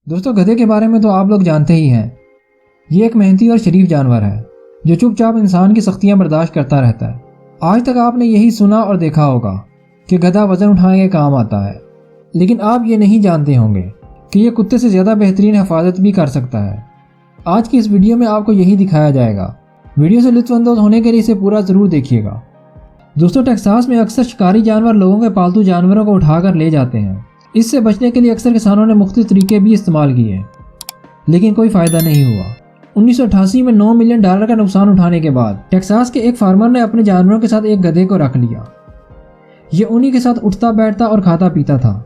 دوستو گدھے کے بارے میں تو آپ لوگ جانتے ہی ہیں۔ یہ ایک محنتی اور شریف جانور ہے جو چپ چاپ انسان کی سختیاں برداشت کرتا رہتا ہے۔ آج تک آپ نے یہی سنا اور دیکھا ہوگا کہ گدھا وزن اٹھانے کے کام آتا ہے، لیکن آپ یہ نہیں جانتے ہوں گے کہ یہ کتے سے زیادہ بہترین حفاظت بھی کر سکتا ہے۔ آج کی اس ویڈیو میں آپ کو یہی دکھایا جائے گا۔ ویڈیو سے لطف اندوز ہونے کے لیے اسے پورا ضرور دیکھیے گا۔ دوستو ٹیکساس میں اکثر شکاری جانور لوگوں کے پالتو جانوروں کو اٹھا کر لے جاتے ہیں۔ اس سے بچنے کے لیے اکثر کسانوں نے مختلف طریقے بھی استعمال کیے، لیکن کوئی فائدہ نہیں ہوا۔ 1988 میں $9 ملین کا نقصان اٹھانے کے بعد ٹیکساس کے ایک فارمر نے اپنے جانوروں کے ساتھ ایک گدھے کو رکھ لیا۔ یہ انہی کے ساتھ اٹھتا بیٹھتا اور کھاتا پیتا تھا۔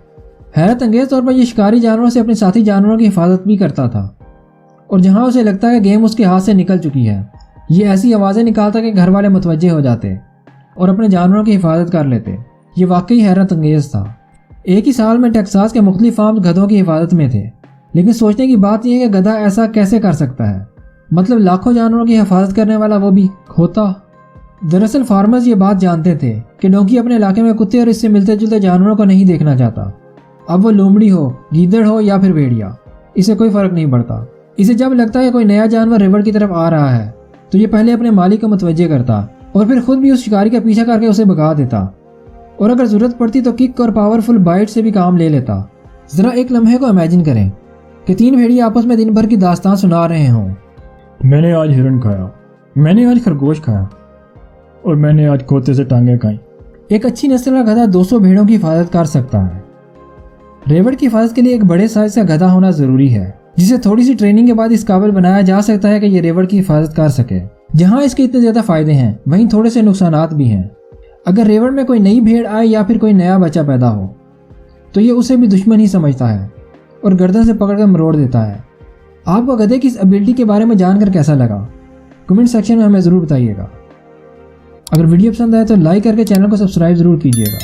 حیرت انگیز طور پر یہ شکاری جانوروں سے اپنے ساتھی جانوروں کی حفاظت بھی کرتا تھا، اور جہاں اسے لگتا ہے کہ گیم اس کے ہاتھ سے نکل چکی ہے، یہ ایسی آوازیں نکالتا کہ گھر والے متوجہ ہو جاتے اور اپنے جانوروں کی حفاظت کر لیتے۔ یہ واقعی حیرت انگیز تھا۔ ایک ہی سال میں ٹیکساس کے مختلف فارمز گدھوں کی حفاظت میں تھے، لیکن سوچنے کی بات یہ ہے کہ گدھا ایسا کیسے کر سکتا ہے، مطلب لاکھوں جانوروں کی حفاظت کرنے والا وہ بھی کھوتا۔ دراصل فارمرز یہ بات جانتے تھے کہ ڈونکی اپنے علاقے میں کتے اور اس سے ملتے جلتے جانوروں کو نہیں دیکھنا چاہتا۔ اب وہ لومڑی ہو، گیدڑ ہو یا پھر بھیڑیا، اسے کوئی فرق نہیں پڑتا۔ اسے جب لگتا ہے کہ کوئی نیا جانور ریور کی طرف آ رہا ہے تو یہ پہلے اپنے مالک کو متوجہ کرتا اور پھر خود بھی اس شکاری کا پیچھا کر کے اسے بھگا دیتا، اور اگر ضرورت پڑتی تو کک اور پاورفل بائٹ سے بھی کام لے لیتا۔ ذرا ایک لمحے کو امیجن کریں کہ 3 بھیڑیا آپس میں دن بھر کی داستان سنا رہے ہوں۔ میں نے آج ہرن کھایا، میں نے آج خرگوش کھایا، اور میں نے آج کھوتے سے ٹانگیں کھائیں۔ ایک اچھی نسل کا گدھا 200 بھیڑوں کی حفاظت کر سکتا ہے۔ ریوڑ کی حفاظت کے لیے ایک بڑے سائز کا گدھا ہونا ضروری ہے، جسے تھوڑی سی ٹریننگ کے بعد اس قابل بنایا جا سکتا ہے کہ یہ ریوڑ کی حفاظت کر سکے۔ جہاں اس کے اتنے زیادہ فائدے ہیں، وہیں تھوڑے سے نقصانات بھی ہیں۔ اگر ریوڑ میں کوئی نئی بھیڑ آئے یا پھر کوئی نیا بچہ پیدا ہو تو یہ اسے بھی دشمن ہی سمجھتا ہے اور گردن سے پکڑ کر مروڑ دیتا ہے۔ آپ کو گدھے کی اس ابیلٹی کے بارے میں جان کر کیسا لگا؟ کمنٹ سیکشن میں ہمیں ضرور بتائیے گا۔ اگر ویڈیو پسند آئے تو لائک کر کے چینل کو سبسکرائب ضرور کیجیے گا۔